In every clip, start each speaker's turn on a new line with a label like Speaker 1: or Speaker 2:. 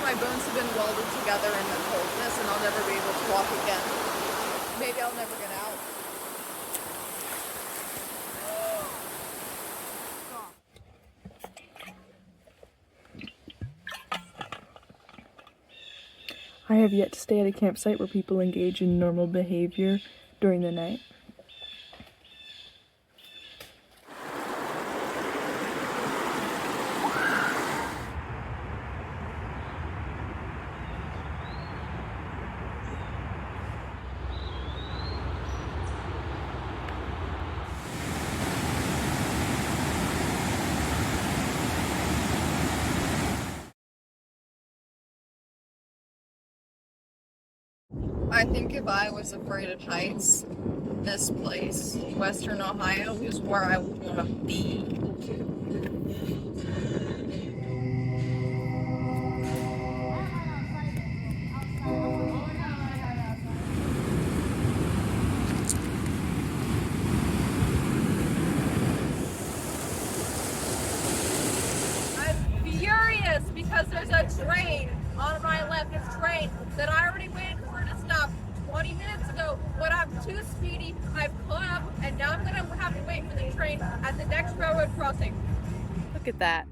Speaker 1: My bones have been welded together in the coldness and I'll never be able to walk again. Maybe I'll never get out.
Speaker 2: I have yet to stay at a campsite where people engage in normal behavior during the night.
Speaker 1: I think if I was afraid of heights, this place, Western Ohio, is where I would want to be. I'm furious because there's a train on my left, a train that I already waited for to stop 20 minutes ago, but I'm too speedy. I've caught up, and now I'm going to have to wait for the train at the next railroad crossing.
Speaker 2: Look at that.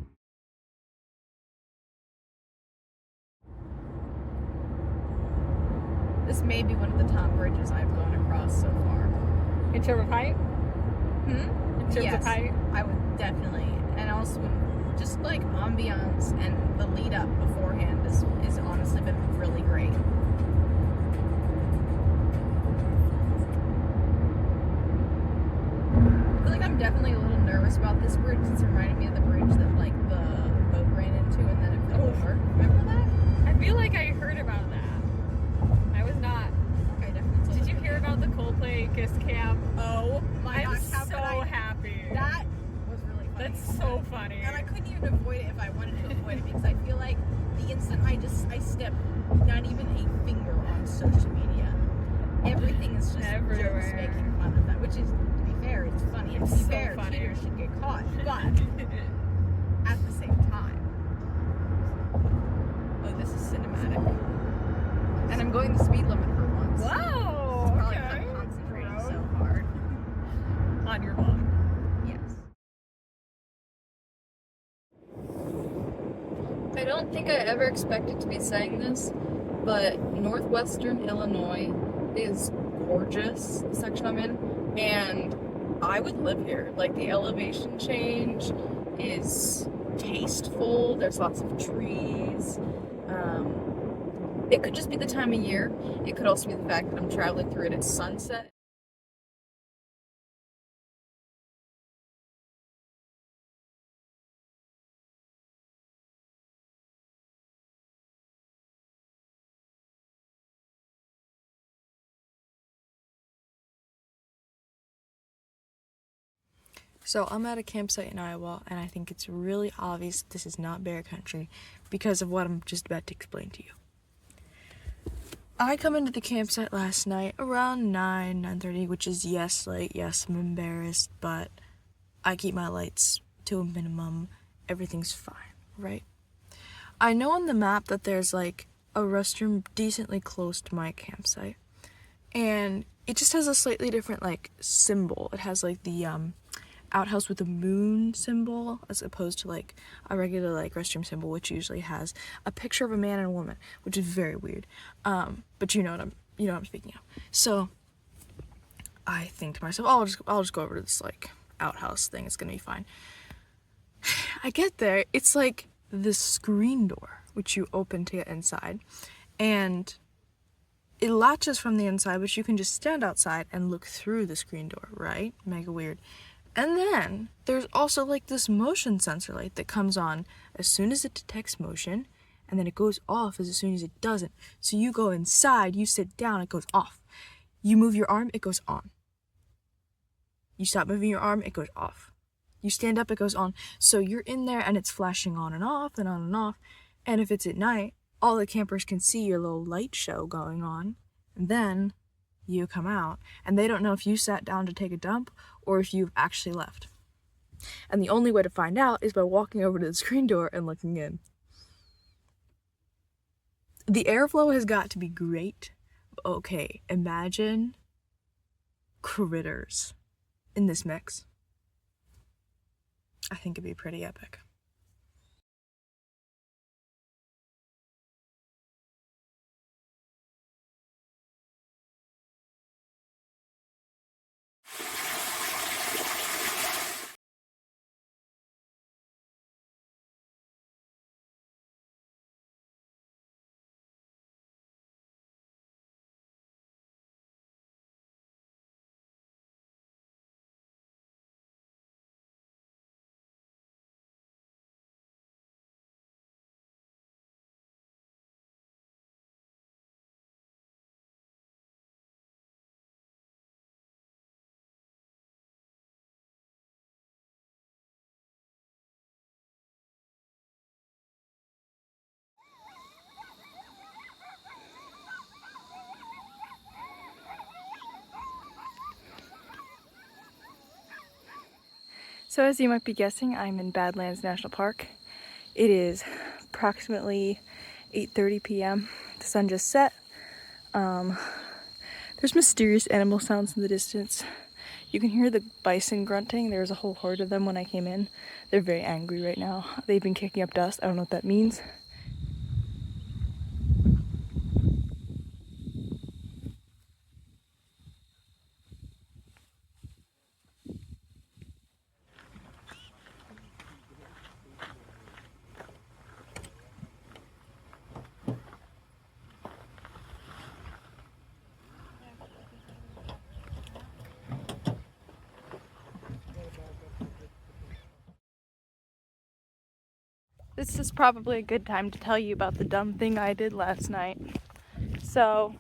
Speaker 1: This may be one of the top bridges I've gone across so far.
Speaker 3: In terms of height? In terms
Speaker 1: Yes,
Speaker 3: of height?
Speaker 1: I would definitely. And also, just like ambiance and the lead up beforehand is honestly been really great. I feel like I'm definitely a little nervous about this bridge since it reminded me of the bridge that like the boat ran into and then it fell over. Remember that?
Speaker 3: I feel like I heard about that. I was not.
Speaker 1: Okay, definitely.
Speaker 3: Did you hear about the Coldplay Kiss Cam?
Speaker 1: Oh my
Speaker 3: I'm
Speaker 1: gosh, how
Speaker 3: so
Speaker 1: could I?
Speaker 3: Happy.
Speaker 1: That was really funny.
Speaker 3: That's so funny.
Speaker 1: And I couldn't even avoid it if I wanted to avoid it because I feel like the instant I step not even a finger on social media, everything is just
Speaker 3: Everywhere.
Speaker 1: jokes making fun of that, which is, to be fair, it's funny. And to be
Speaker 3: So
Speaker 1: fair,
Speaker 3: funny.
Speaker 1: cheaters should get caught. But at the same time, oh, this is cinematic. And I'm going the speed limit for once.
Speaker 3: Wow.
Speaker 1: It's probably
Speaker 3: Okay.
Speaker 1: not concentrating so hard.
Speaker 3: On your walk.
Speaker 1: Yes.
Speaker 4: I don't think I ever expected to be saying this, but northwestern Illinois is gorgeous, the section I'm in, and I would live here. Like, the elevation change is tasteful, there's lots of trees. It could just be the time of year. It could also be the fact that I'm traveling through it at sunset. So I'm at a campsite in Iowa, and I think it's really obvious this is not bear country because of what I'm just about to explain to you. I come into the campsite last night around 9:30, which is late. Yes, I'm embarrassed, but I keep my lights to a minimum. Everything's fine, right? I know on the map that there's like a restroom decently close to my campsite, and it just has a slightly different like symbol. It has like the
Speaker 2: outhouse with a moon symbol as opposed to like a regular like restroom symbol, which usually has a picture of a man and a woman, which is very weird. But you know what I'm speaking of. So I think to myself, oh, I'll just go over to this like outhouse thing. It's gonna be fine. I get there, it's like this screen door which you open to get inside, and it latches from the inside, but you can just stand outside and look through the screen door, right? Mega weird. And then there's also like this motion sensor light that comes on as soon as it detects motion, and then it goes off as soon as it doesn't. So you go inside, you sit down, it goes off. You move your arm, it goes on. You stop moving your arm, it goes off. You stand up, it goes on. So you're in there and it's flashing on and off and on and off. And if it's at night, all the campers can see your little light show going on. And then you come out and they don't know if you sat down to take a dump or if you've actually left. And the only way to find out is by walking over to the screen door and looking in. The airflow has got to be great. Okay, imagine critters in this mix. I think it'd be pretty epic. So as you might be guessing, I'm in Badlands National Park. It is approximately 8:30 p.m. The sun just set. There's mysterious animal sounds in the distance. You can hear the bison grunting. There was a whole horde of them when I came in. They're very angry right now. They've been kicking up dust. I don't know what that means. This is probably a good time to tell you about the dumb thing I did last night. So,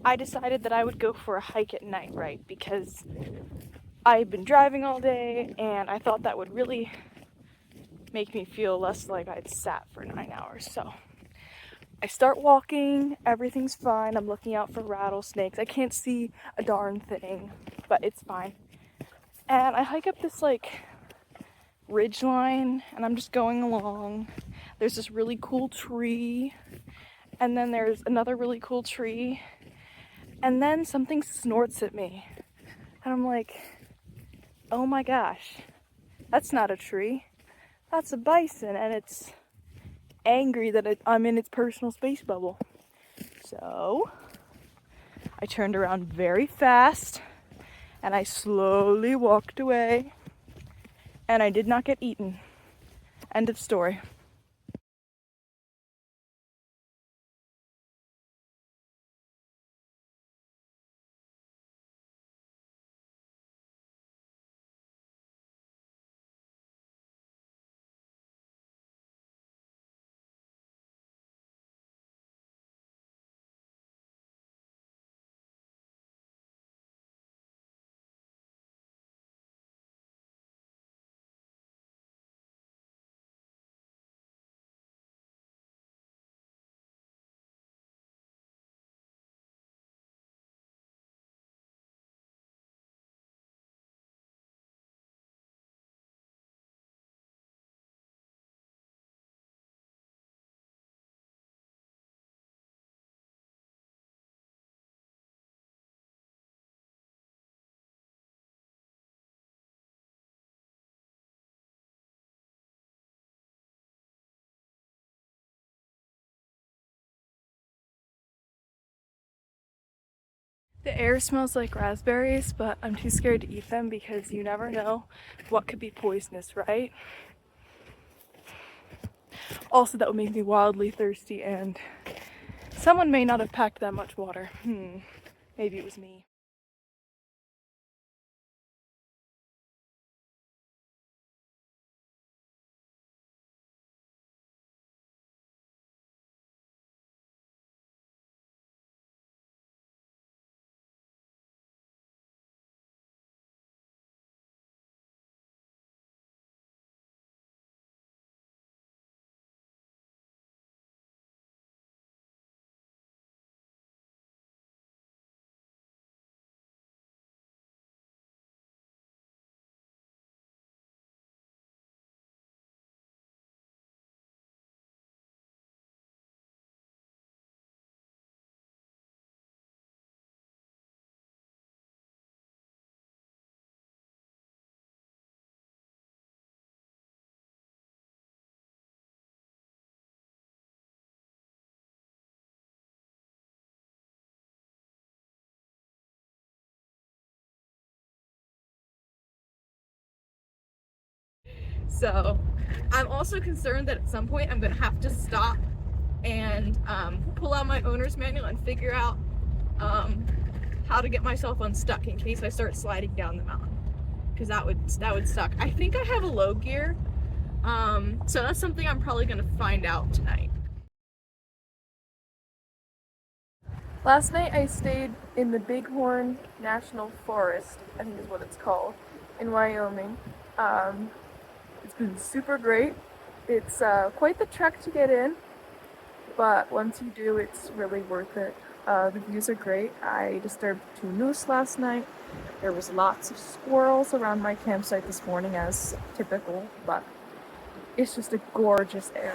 Speaker 2: I decided that I would go for a hike at night, right? Because I've been driving all day and I thought that would really make me feel less like I'd sat for 9 hours. So, I start walking, everything's fine. I'm looking out for rattlesnakes. I can't see a darn thing, but it's fine. And I hike up this like ridge line and I'm just going along. There's this really cool tree, and then there's another really cool tree, and then something snorts at me. And I'm like, oh my gosh, that's not a tree. That's a bison, and it's angry that I'm in its personal space bubble. So I turned around very fast and I slowly walked away, and I did not get eaten. End of story. The air smells like raspberries, but I'm too scared to eat them because you never know what could be poisonous, right? Also, that would make me wildly thirsty, and someone may not have packed that much water. Maybe it was me.
Speaker 4: So I'm also concerned that at some point I'm gonna have to stop and pull out my owner's manual and figure out how to get myself unstuck in case I start sliding down the mountain, because that would suck. I think I have a low gear, so that's something I'm probably gonna find out tonight.
Speaker 2: Last night I stayed in the Bighorn National Forest, I think is what it's called, in Wyoming. It's been super great. It's quite the trek to get in, but once you do, it's really worth it. The views are great. I disturbed 2 moose last night. There was lots of squirrels around my campsite this morning, as typical, but it's just a gorgeous area.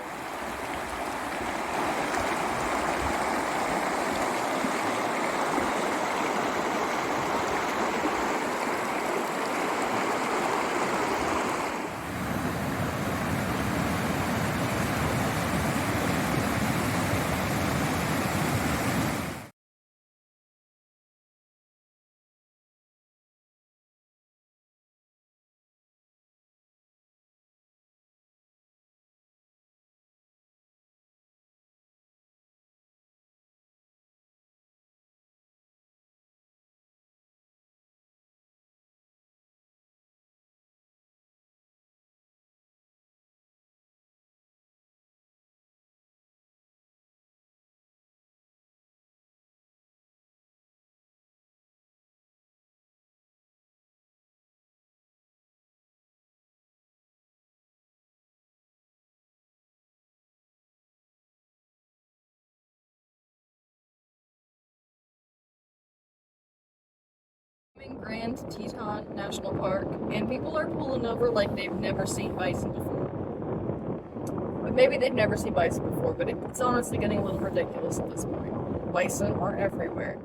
Speaker 4: I'm in Grand Teton National Park, and people are pulling over like they've never seen bison before. But maybe they've never seen bison before, but it's honestly getting a little ridiculous at this point. Bison are everywhere.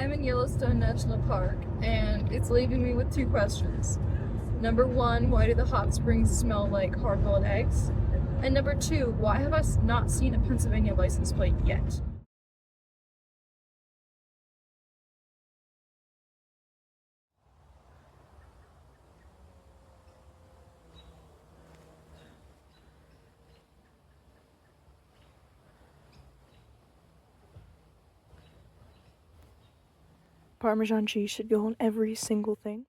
Speaker 4: I'm in Yellowstone National Park, and it's leaving me with two questions. Number one, why do the hot springs smell like hard-boiled eggs? And number two, why have I not seen a Pennsylvania license plate yet?
Speaker 2: Parmesan cheese should go on every single thing.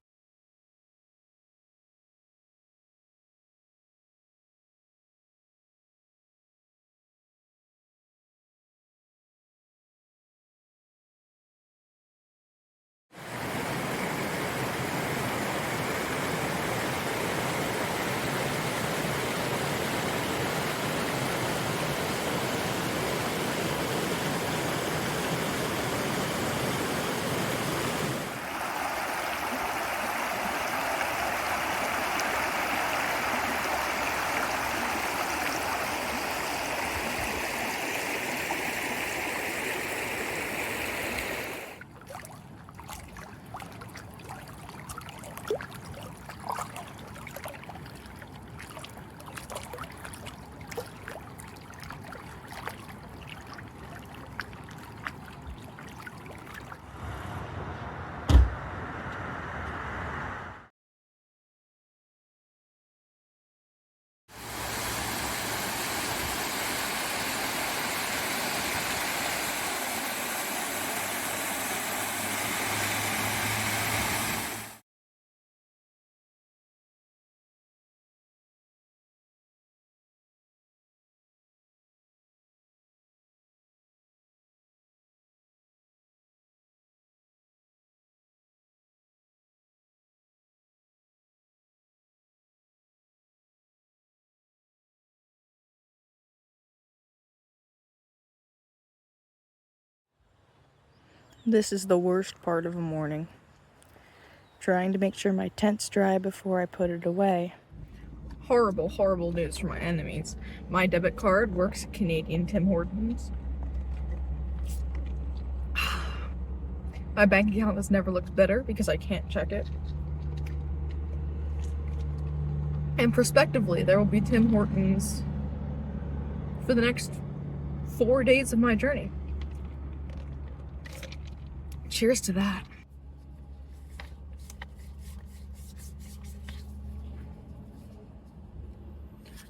Speaker 2: This is the worst part of a morning. Trying to make sure my tent's dry before I put it away. Horrible, horrible news for my enemies. My debit card works at Canadian Tim Hortons. My bank account has never looked better because I can't check it. And prospectively, there will be Tim Hortons for the next 4 days of my journey. Cheers to that.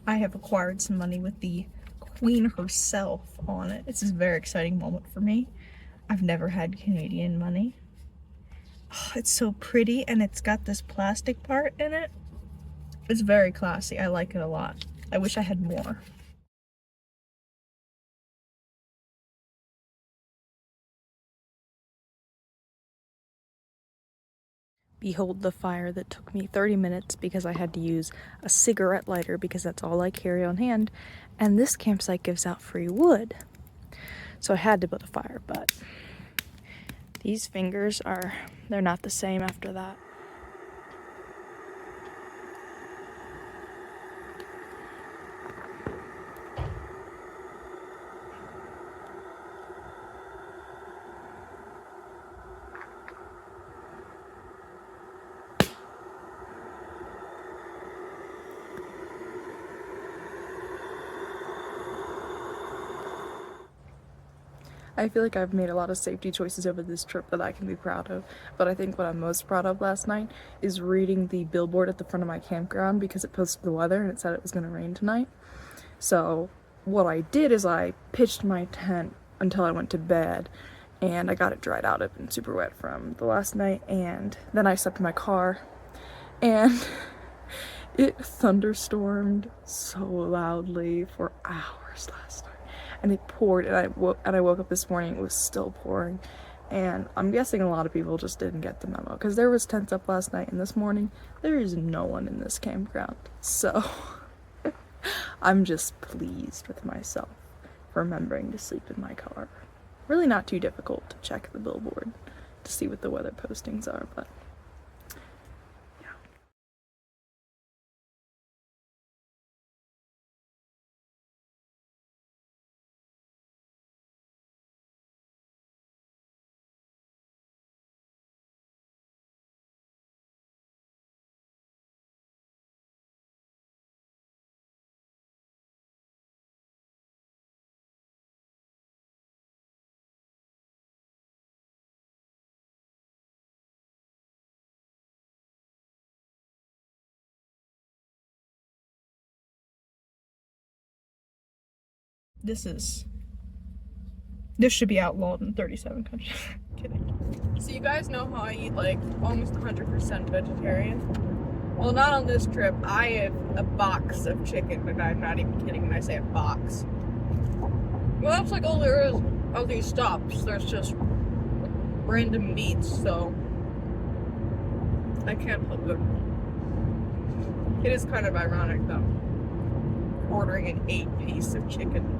Speaker 2: I have acquired some money with the Queen herself on it. This is a very exciting moment for me. I've never had Canadian money. Oh, it's so pretty, and it's got this plastic part in it. It's very classy. I like it a lot. I wish I had more. Behold the fire that took me 30 minutes because I had to use a cigarette lighter because that's all I carry on hand. And this campsite gives out free wood. So I had to build a fire, but these fingers they're not the same after that. I feel like I've made a lot of safety choices over this trip that I can be proud of, but I think what I'm most proud of last night is reading the billboard at the front of my campground because it posted the weather and it said it was going to rain tonight. So what I did is I pitched my tent until I went to bed, and I got it dried out. It had been super wet from the last night, and then I slept in my car, and it thunderstormed so loudly for hours last night. And it poured, and I woke up this morning, it was still pouring. And I'm guessing a lot of people just didn't get the memo, because there was tents up last night, and this morning, there is no one in this campground. So, I'm just pleased with myself for remembering to sleep in my car. Really not too difficult to check the billboard to see what the weather postings are, but
Speaker 5: This should be outlawed in 37 countries. Kidding.
Speaker 4: So you guys know how I eat like almost 100% vegetarian? Well, not on this trip. I have a box of chicken, and I'm not even kidding when I say a box. Well, that's like all there is of these stops. There's just random meats, so I can't help it. It is kind of ironic, though, ordering an 8-piece of chicken.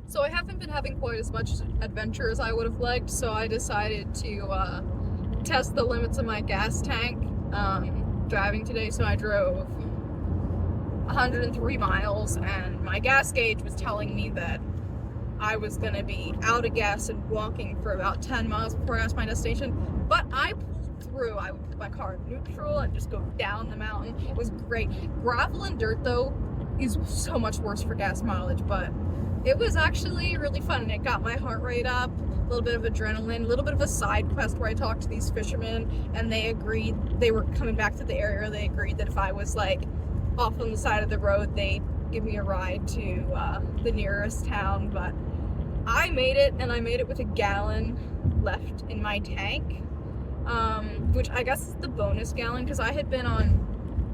Speaker 4: So I haven't been having quite as much adventure as I would have liked, so I decided to test the limits of my gas tank driving today. So I drove 103 miles, and my gas gauge was telling me that I was going to be out of gas and walking for about 10 miles before I got to my destination. But I pulled through. I would put my car in neutral and just go down the mountain. It was great. Gravel and dirt, though, is so much worse for gas mileage, but it was actually really fun, and it got my heart rate up, a little bit of adrenaline, a little bit of a side quest where I talked to these fishermen, and they agreed, they were coming back to the area, they agreed that if I was like off on the side of the road, they'd give me a ride to the nearest town. But I made it, and I made it with a gallon left in my tank, which I guess is the bonus gallon, because I had been on,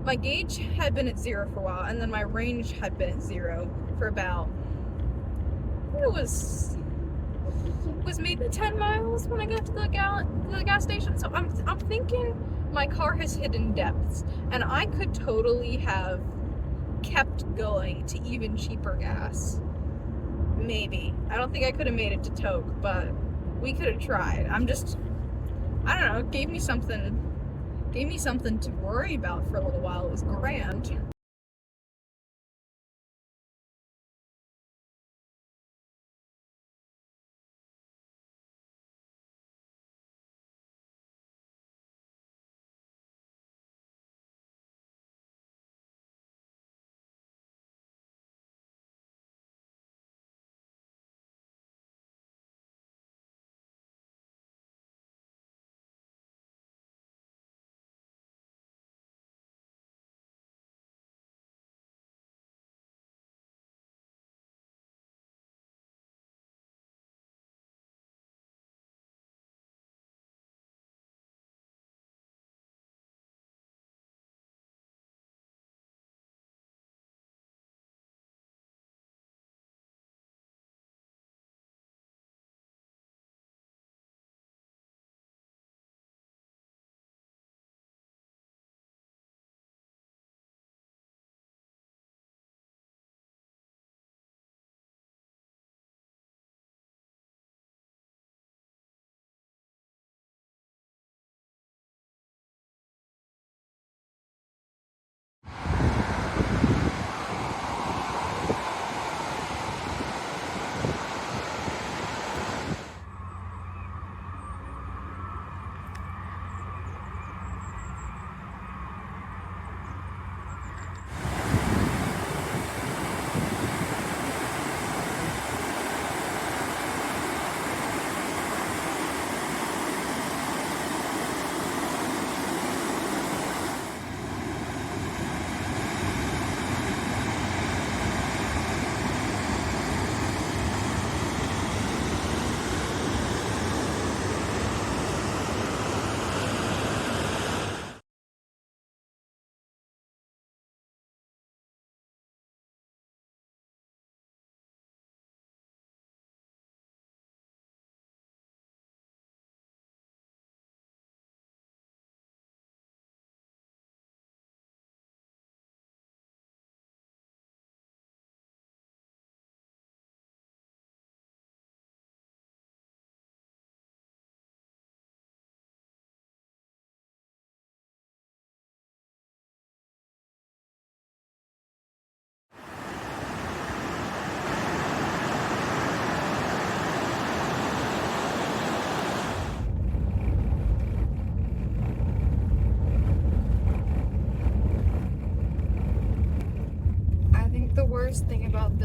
Speaker 4: my gauge had been at 0 for a while, and then my range had been at 0 for about, it was maybe 10 miles when I got to the gas station. So I'm thinking my car has hidden depths, and I could totally have kept going to even cheaper gas. Maybe. I don't think I could have made it to Toke, but we could have tried. I don't know, it gave me something to worry about for a little while. It was grand.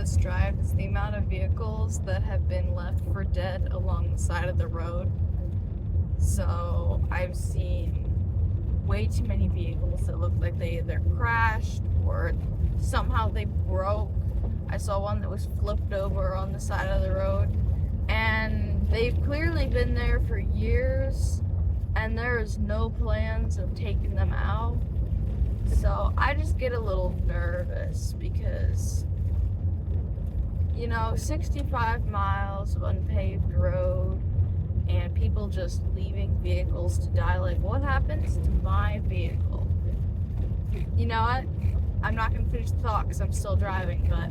Speaker 4: this drive is the amount of vehicles that have been left for dead along the side of the road. So I've seen way too many vehicles that look like they either crashed or somehow they broke. I saw one that was flipped over on the side of the road, and they've clearly been there for years, and there is no plans of taking them out. So I just get a little nervous because, you know, 65 miles of unpaved road and people just leaving vehicles to die. Like, what happens to my vehicle? You know what? I'm not going to finish the thought because I'm still driving, but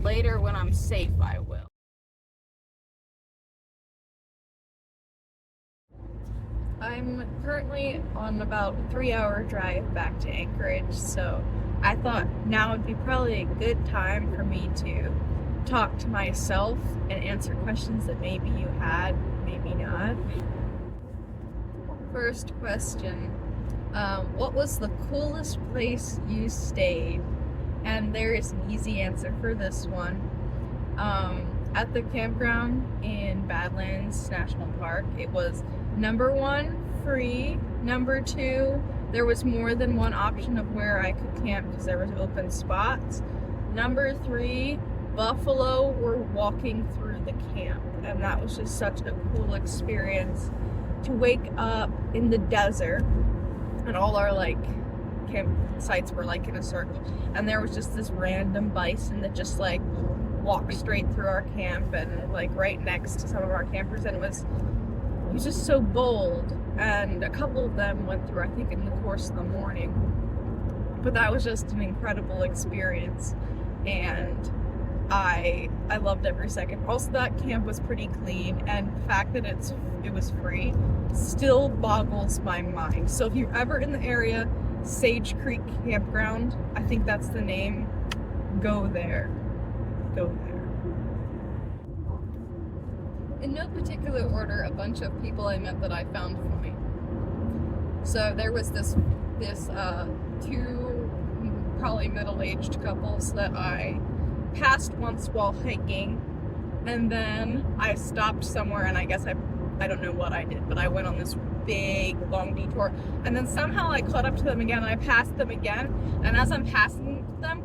Speaker 4: later when I'm safe, I will. I'm currently on about a 3-hour drive back to Anchorage, so I thought now would be probably a good time for me to talk to myself and answer questions that maybe you had, maybe not. First question, what was the coolest place you stayed? And there is an easy answer for this one. At the campground in Badlands National Park, it was number 1, free. Number 2, there was more than one option of where I could camp because there was open spots. Number 3, buffalo were walking through the camp, and that was just such a cool experience to wake up in the desert, and all our like campsites were like in a circle, and there was just this random bison that just like walked straight through our camp and like right next to some of our campers, and it was just so bold. And a couple of them went through, I think, in the course of the morning, but that was just an incredible experience, and I loved every second. Also, that camp was pretty clean, and the fact that it was free still boggles my mind. So if you're ever in the area, Sage Creek Campground, I think that's the name, go there. Go there. In no particular order, a bunch of people I met that I found funny. So there was this 2 probably middle-aged couples that I passed once while hiking, and then I stopped somewhere, and I guess I don't know what I did, but I went on this big long detour, and then somehow I caught up to them again, and I passed them again, and as I'm passing them,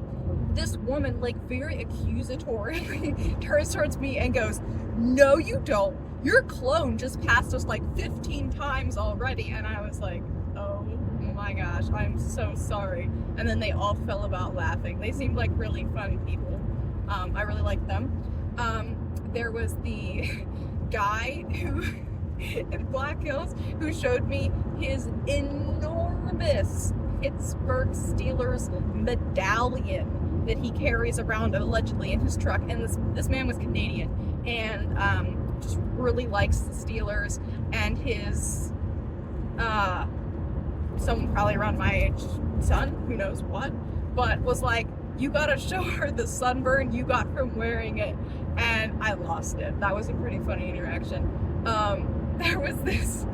Speaker 4: this woman, like, very accusatory turns towards me and goes, "No, you don't. Your clone just passed us like 15 times already." And I was like, oh my gosh, I'm so sorry. And then they all fell about laughing. They seemed like really fun people. I really liked them. There was the guy who in Black Hills who showed me his enormous Pittsburgh Steelers medallion that he carries around allegedly in his truck. And this man was Canadian and just really likes the Steelers, and his someone probably around my age, son, who knows what, but was like, "You gotta show her the sunburn you got from wearing it," and I lost it. That was a pretty funny interaction. There was this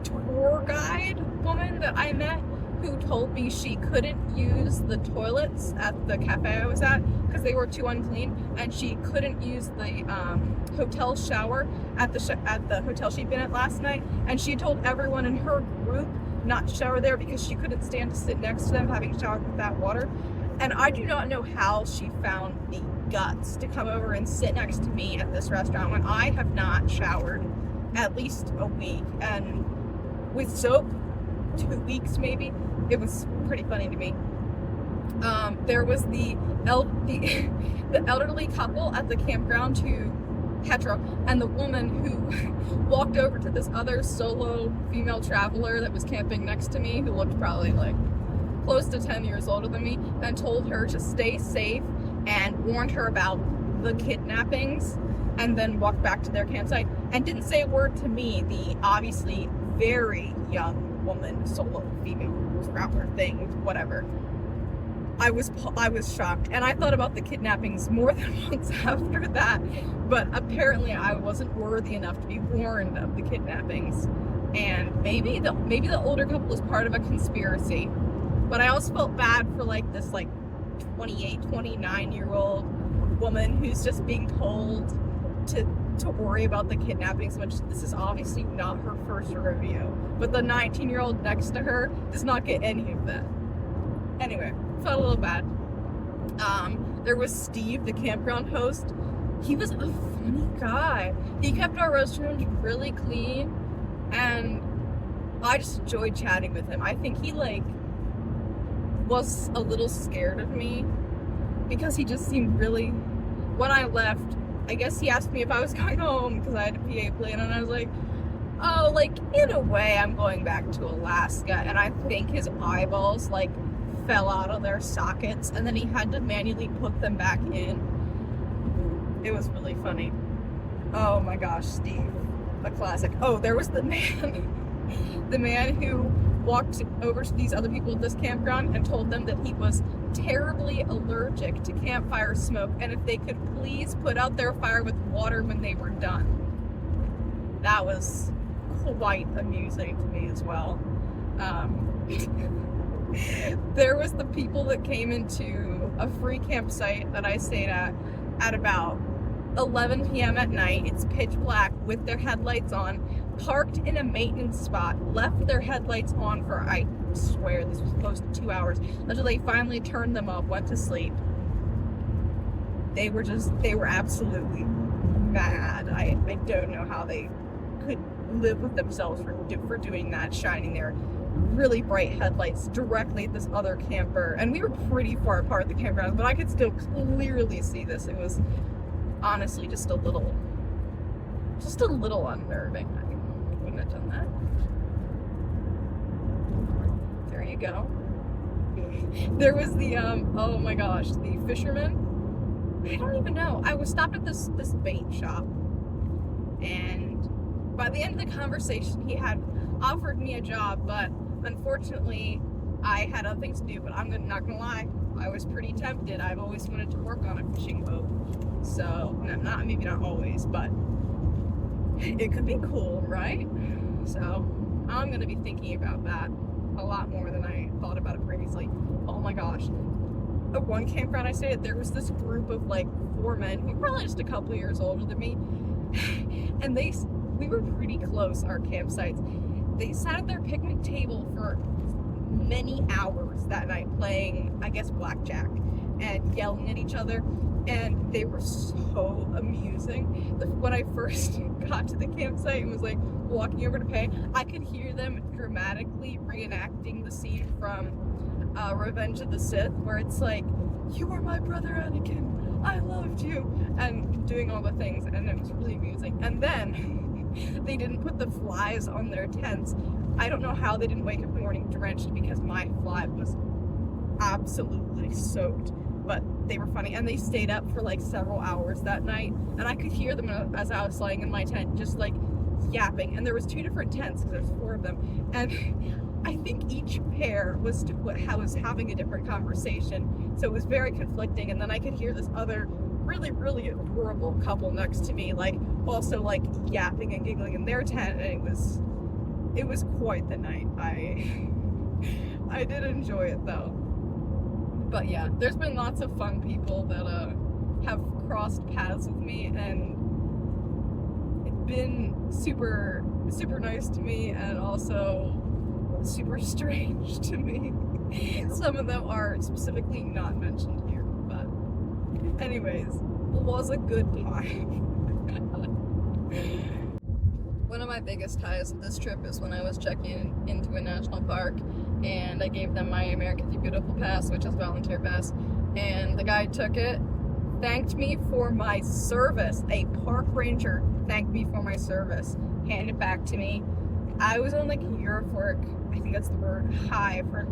Speaker 4: tour guide woman that I met who told me she couldn't use the toilets at the cafe I was at because they were too unclean, and she couldn't use the hotel shower at the hotel she'd been at last night, and she told everyone in her group not to shower there because she couldn't stand to sit next to them having showered with that water. And I do not know how she found the guts to come over and sit next to me at this restaurant when I have not showered at least a week, and with soap 2 weeks maybe. It was pretty funny to me. There was the elderly couple at the campground who hetero, and the woman who walked over to this other solo female traveler that was camping next to me, who looked probably like close to 10 years older than me, and told her to stay safe and warned her about the kidnappings, and then walked back to their campsite and didn't say a word to me, the obviously very young woman, solo female traveler thing, whatever. I was shocked, and I thought about the kidnappings more than once after that, but apparently I wasn't worthy enough to be warned of the kidnappings, and maybe the older couple was part of a conspiracy. But I also felt bad for like this 28, 29-year-old woman who's just being told to worry about the kidnapping so much. This is obviously not her first rodeo, but the 19-year-old next to her does not get any of that. Anyway, felt a little bad. There was Steve, the campground host. He was a funny guy. He kept our restrooms really clean, and I just enjoyed chatting with him. I think he was a little scared of me because he just seemed really, when I left, I guess he asked me if I was going home because I had a PA plan, and I was like, oh, in a way I'm going back to Alaska. And I think his eyeballs fell out of their sockets, and then he had to manually put them back in. It was really funny. Oh my gosh, Steve, a classic. Oh, there was the man who walked over to these other people at this campground and told them that he was terribly allergic to campfire smoke, and if they could please put out their fire with water when they were done. That was quite amusing to me as well. There was the people that came into a free campsite that I stayed at about 11 p.m. at night. It's pitch black with their headlights on, parked in a maintenance spot, left their headlights on for, I swear, this was close to 2 hours, until they finally turned them off, went to sleep. They were absolutely mad. I don't know how they could live with themselves for doing that, shining their really bright headlights directly at this other camper. And we were pretty far apart at the campground, but I could still clearly see this. It was honestly just a little unnerving. I wouldn't have done that. There you go. There was the oh my gosh, the fisherman. I don't even know. I was stopped at this bait shop, and by the end of the conversation, he had offered me a job, but unfortunately, I had other things to do. But I'm not gonna lie, I was pretty tempted. I've always wanted to work on a fishing boat, so maybe not always, but it could be cool, right? So I'm gonna be thinking about that a lot more than I thought about it previously. Oh my gosh. At one campground I stayed at, there was this group of 4 men who were probably just a couple years older than me, and we were pretty close, our campsites. They sat at their picnic table for many hours that night playing, I guess, blackjack and yelling at each other, and they were so amusing. When I first got to the campsite and was walking over to pay, I could hear them dramatically reenacting the scene from Revenge of the Sith, where it's you are my brother Anakin, I loved you, and doing all the things, and it was really amusing. And then they didn't put the flies on their tents. I don't know how they didn't wake up in the morning drenched, because my fly was absolutely soaked, but they were funny, and they stayed up for several hours that night, and I could hear them as I was lying in my tent, just yapping. And there was 2 different tents, because there's 4 of them, and I think each pair was having a different conversation, so it was very conflicting. And then I could hear this other really, really adorable couple next to me, also yapping and giggling in their tent, and it was quite the night. I did enjoy it though. But yeah, there's been lots of fun people that have crossed paths with me, and it's been super, super nice to me, and also super strange to me. Some of them are specifically not mentioned here, but anyways, it was a good time. One of my biggest highs of this trip is when I was checking into a national park, and I gave them my American the Beautiful pass, which is a volunteer pass, and the guy took it, thanked me for my service. A park ranger thanked me for my service, handed it back to me. I was on Eurofork, I think that's the word, high for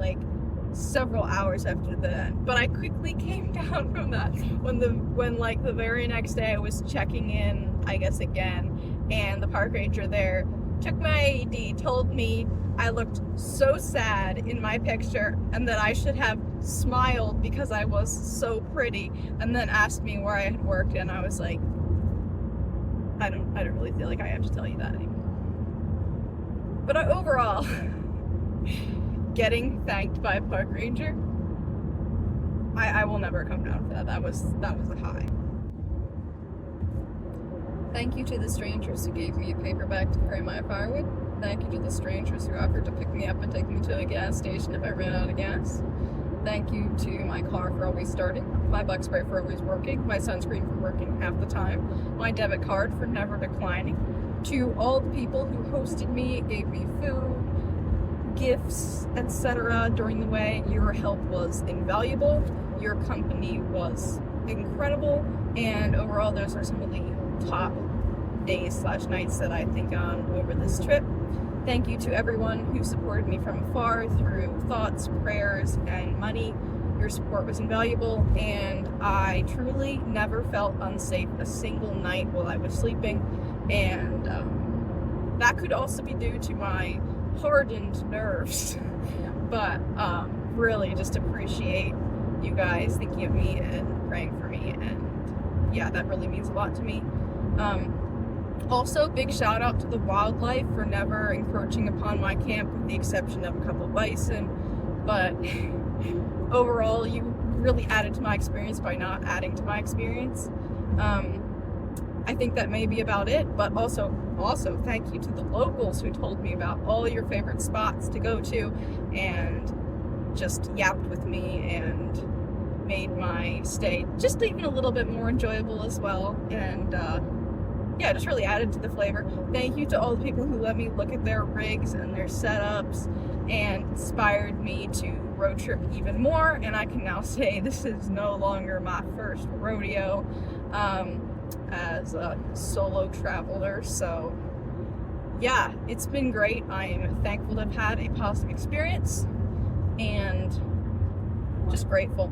Speaker 4: several hours after that. But I quickly came down from that when the very next day I was checking in, I guess again, and the park ranger there took my ID, told me I looked so sad in my picture and that I should have smiled because I was so pretty, and then asked me where I had worked, and I was like, I don't really feel like I have to tell you that anymore. But overall, getting thanked by a park ranger, I will never come down for that. That was a high. Thank you to the strangers who gave me a paper bag to carry my firewood. Thank you to the strangers who offered to pick me up and take me to a gas station if I ran out of gas. Thank you to my car for always starting, my bug spray for always working, my sunscreen for working half the time, my debit card for never declining. To all the people who hosted me, gave me food, gifts, etc. during the way, your help was invaluable, your company was incredible, and overall those are some of the top days/nights that I think on over this trip. Thank you to everyone who supported me from afar through thoughts, prayers, and money. Your support was invaluable, and I truly never felt unsafe a single night while I was sleeping, and that could also be due to my hardened nerves, but really just appreciate you guys thinking of me and praying for me, and yeah, that really means a lot to me. Also, big shout out to the wildlife for never encroaching upon my camp, with the exception of a couple bison, but overall you really added to my experience by not adding to my experience. I think that may be about it, but also thank you to the locals who told me about all your favorite spots to go to and just yapped with me and made my stay just even a little bit more enjoyable as well, and yeah, just really added to the flavor. Thank you to all the people who let me look at their rigs and their setups and inspired me to road trip even more, and I can now say this is no longer my first rodeo as a solo traveler. So yeah, it's been great. I am thankful to have had a positive experience and just grateful.